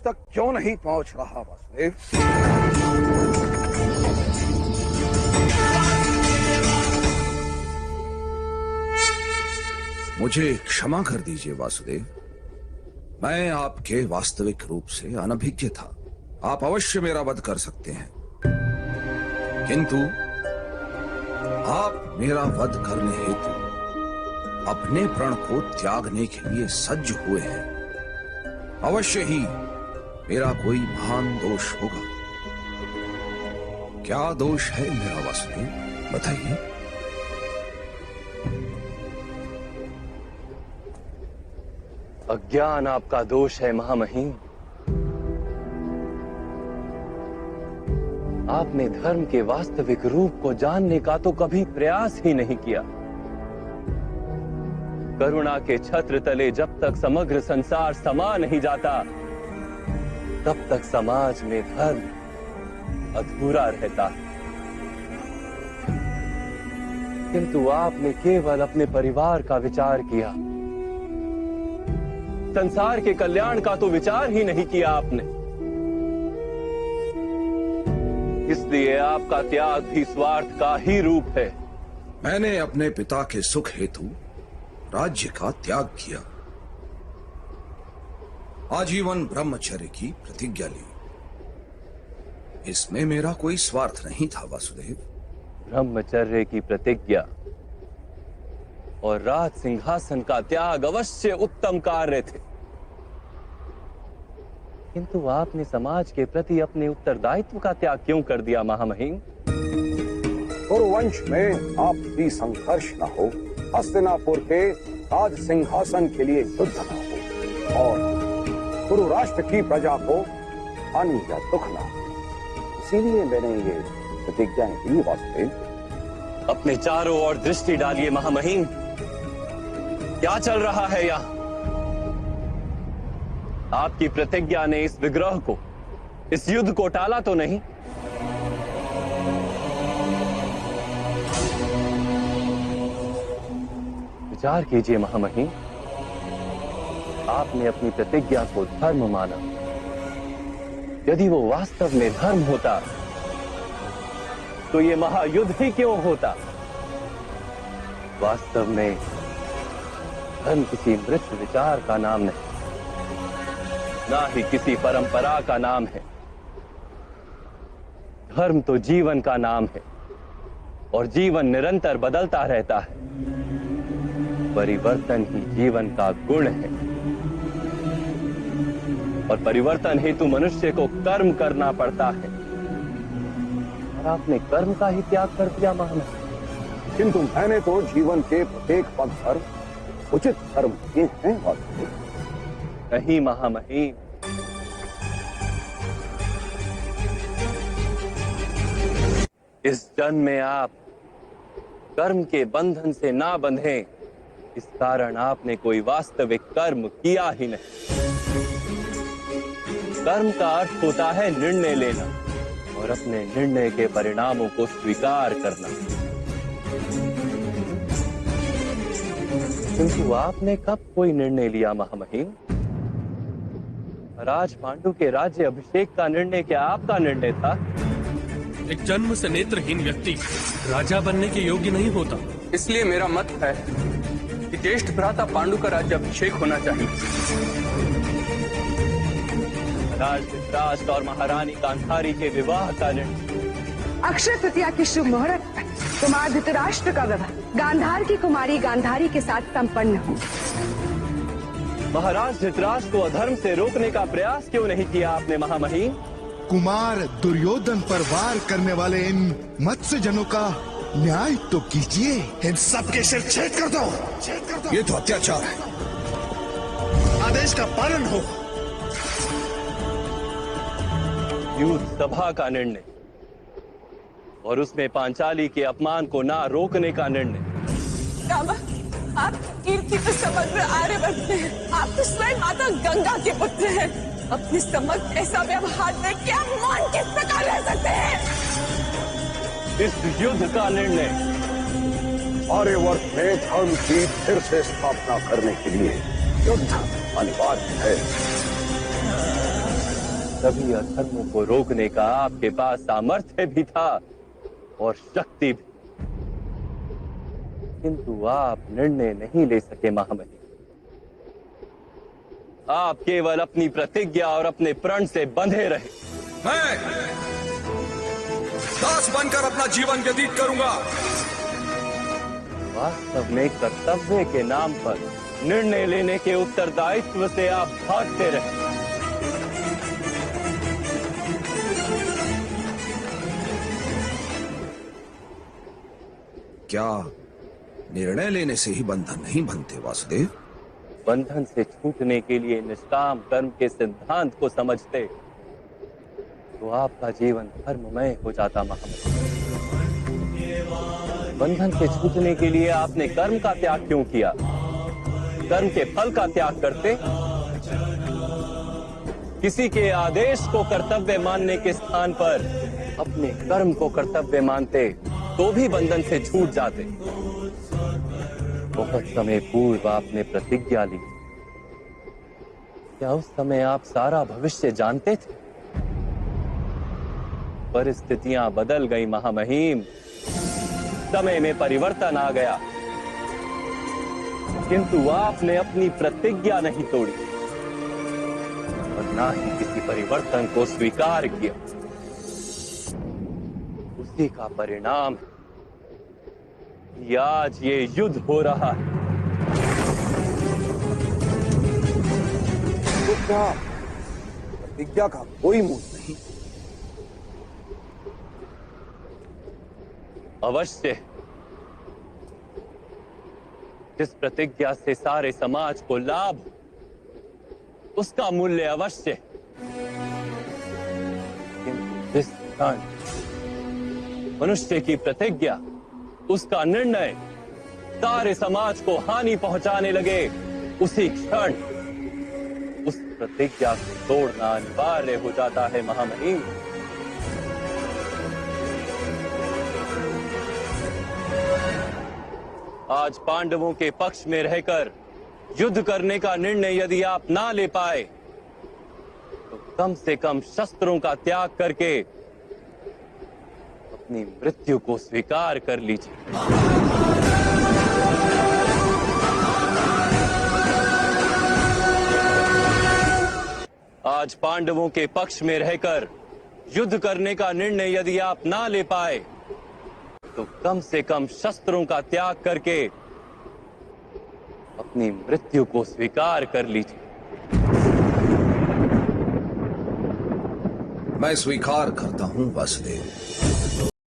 तक क्यों नहीं पहुंच रहा वासुदेव? मुझे क्षमा कर दीजिए वासुदेव, मैं आपके वास्तविक रूप से अनभिज्ञ था। आप अवश्य मेरा वध कर सकते हैं, किंतु आप मेरा वध करने हेतु अपने प्रण को त्यागने के लिए सज्ज हुए हैं। अवश्य ही मेरा कोई महान दोष होगा। क्या दोष है मेरा वासुदेव, बताइए। अज्ञान आपका दोष है महामहिम। आपने धर्म के वास्तविक रूप को जानने का तो कभी प्रयास ही नहीं किया। करुणा के छत्र तले जब तक समग्र संसार समा नहीं जाता, तब तक समाज में धर्म अधूरा रहता है। किंतु आपने केवल अपने परिवार का विचार किया, संसार के कल्याण का तो विचार ही नहीं किया आपने। इसलिए आपका त्याग भी स्वार्थ का ही रूप है। मैंने अपने पिता के सुख हेतु राज्य का त्याग किया, आजीवन ब्रह्मचर्य की प्रतिज्ञा ली। इसमें मेरा कोई स्वार्थ नहीं था वासुदेव। ब्रह्मचर्य की प्रतिज्ञा और राज सिंहासन का त्याग अवश्य उत्तम कार्य थे, किंतु आपने समाज के प्रति अपने उत्तरदायित्व का त्याग क्यों कर दिया महामहिम? कुरुवंश में आपसी संघर्ष न हो, हस्तिनापुर के राज सिंहासन के लिए युद्ध न हो, और कुरु राष्ट्र की प्रजा को हानि या दुख न हो, इसीलिए मैंने ये प्रतिज्ञाएं दी वासुदेव। अपने चारों ओर दृष्टि डालिए महामहिम, क्या चल रहा है यहाँ? आपकी प्रतिज्ञा ने इस विग्रह को, इस युद्ध को टाला तो नहीं? विचार कीजिए महामहिम, आपने अपनी प्रतिज्ञा को धर्म माना। यदि वो वास्तव में धर्म होता तो ये महायुद्ध ही क्यों होता? वास्तव में धर्म किसी मृत विचार का नाम नहीं, ना ही किसी परंपरा का नाम है। धर्म तो जीवन का नाम है, और जीवन निरंतर बदलता रहता है। परिवर्तन ही जीवन का गुण है, और परिवर्तन हेतु मनुष्य को कर्म करना पड़ता है। और आपने कर्म का ही त्याग कर दिया महामहिम। किंतु मैंने तो जीवन के प्रत्येक पद पर उचित कर्म किए हैं वासुदेव। नहीं महामहिम, इस जन्म में आप कर्म के बंधन से ना बंधे, इस कारण आपने कोई वास्तविक कर्म किया ही नहीं। कर्म का अर्थ होता है निर्णय लेना और अपने निर्णय के परिणामों को स्वीकार करना। किंतु आपने कब कोई निर्णय लिया महामहिम? राज पांडु के राज्य अभिषेक का निर्णय क्या आपका निर्णय था? एक जन्म से नेत्रहीन व्यक्ति राजा बनने के योग्य नहीं होता। इसलिए मेरा मत है कि ज्येष्ठ भ्राता पांडु का राज्य अभिषेक होना चाहिए। राज धृतराष्ट्र और महारानी गांधारी के विवाह का निर्णय। अक्षय तृतीया की शुभ मुहूर्त पर कुमार धृतराष्ट्र का विवाह गांधार की कुमारी गांधारी के साथ संपन्न हो। महाराज धृतराष्ट्र को अधर्म से रोकने का प्रयास क्यों नहीं किया आपने महामहिम? कुमार दुर्योधन पर वार करने वाले इन मत्स्य जनों का न्याय तो कीजिए। इन सबके सिर छेद कर दो। ये तो अत्याचार है। आदेश का पालन हो। युद्ध सभा का निर्णय और उसमें पांचाली के अपमान को ना रोकने का निर्णय। रामा, आप कीर्ति तो समग्र आर्यवर्त में हैं। आप तो स्वयं माता गंगा के पुत्र हैं। अपने समग्र ऐसा व्यवहार में क्या मान किस प्रकार रह सकते हैं? इस युद्ध का निर्णय आर्यवर्त में धर्म की फिर से स्थापना करने के लिए युद्ध अनिवार्य है। सभी अधर्मों को रोकने का आपके पास सामर्थ्य भी था और शक्ति भी, किंतु आप निर्णय नहीं ले सके महामहिम। आप केवल अपनी प्रतिज्ञा और अपने प्रण से बंधे रहे। मैं दास बनकर अपना जीवन व्यतीत करूंगा। वास्तव में कर्तव्य के नाम पर निर्णय लेने के उत्तरदायित्व से आप भागते रहे। क्या निर्णय लेने से ही बंधन नहीं बनते वासुदेव? बंधन से छूटने के लिए निष्काम कर्म के सिद्धांत को समझते तो आपका जीवन धर्ममय हो जाता महामहिम। बंधन से छूटने के लिए आपने कर्म का त्याग क्यों किया? कर्म के फल का त्याग करते, किसी के आदेश को कर्तव्य मानने के स्थान पर अपने कर्म को कर्तव्य मानते तो भी बंधन से छूट जाते। बहुत समय पूर्व आपने प्रतिज्ञा ली। क्या उस समय आप सारा भविष्य जानते थे? परिस्थितियां बदल गई महामहिम, समय में परिवर्तन आ गया, किंतु आपने अपनी प्रतिज्ञा नहीं तोड़ी और ना ही किसी परिवर्तन को स्वीकार किया। उसी का परिणाम आज ये युद्ध हो रहा है। तो क्या प्रतिज्ञा का कोई मूल नहीं? अवश्य। जिस प्रतिज्ञा से सारे समाज को लाभ, उसका मूल्य अवश्य। किंतु जिस क्षण मनुष्य की प्रतिज्ञा, उसका निर्णय सारे समाज को हानि पहुंचाने लगे, उसी क्षण उस प्रतिज्ञा को तोड़ना अनिवार्य हो जाता है महामहिम। आज पांडवों के पक्ष में रहकर युद्ध करने का निर्णय यदि आप ना ले पाए तो कम से कम शस्त्रों का त्याग करके अपनी मृत्यु को स्वीकार कर लीजिए। आज पांडवों के पक्ष में रहकर युद्ध करने का निर्णय यदि आप ना ले पाए तो कम से कम शस्त्रों का त्याग करके अपनी मृत्यु को स्वीकार कर लीजिए। मैं स्वीकार करता हूं वासुदेव।